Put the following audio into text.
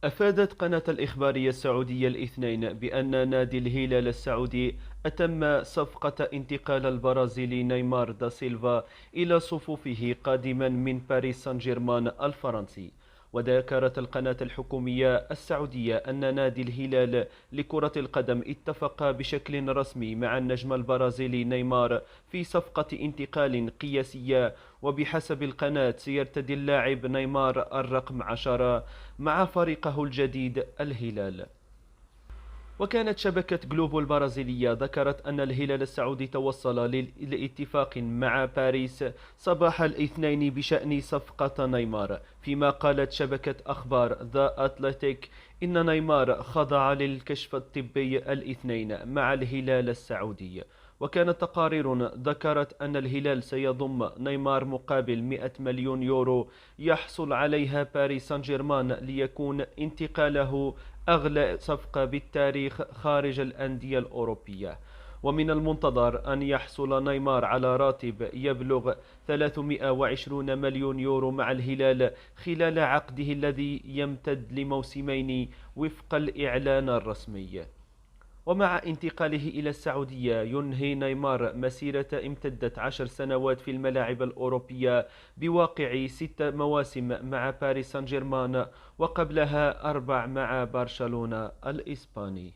أفادت قناة الإخبارية السعودية الاثنين بأن نادي الهلال السعودي أتم صفقة انتقال البرازيلي نيمار دا سيلفا إلى صفوفه قادما من باريس سان جيرمان الفرنسي. وذكرت القناة الحكومية السعودية أن نادي الهلال لكرة القدم اتفق بشكل رسمي مع النجم البرازيلي نيمار في صفقة انتقال قياسية، وبحسب القناة سيرتدي اللاعب نيمار الرقم 10 مع فريقه الجديد الهلال. وكانت شبكة جلوبو البرازيلية ذكرت أن الهلال السعودي توصل لاتفاق مع باريس صباح الاثنين بشأن صفقة نيمار، فيما قالت شبكة أخبار ذا أتلتيك إن نيمار خضع للكشف الطبي الاثنين مع الهلال السعودي. وكانت تقارير ذكرت أن الهلال سيضم نيمار مقابل 100 مليون يورو يحصل عليها باريس سان جيرمان، ليكون انتقاله أغلى صفقة بالتاريخ خارج الأندية الأوروبية. ومن المنتظر أن يحصل نيمار على راتب يبلغ 320 مليون يورو مع الهلال خلال عقده الذي يمتد لموسمين وفق الإعلان الرسمي. ومع انتقاله إلى السعودية ينهي نيمار مسيرة امتدت 10 سنوات في الملاعب الأوروبية بواقع 6 مواسم مع باريس سان جيرمان، وقبلها 4 مع برشلونة الإسباني.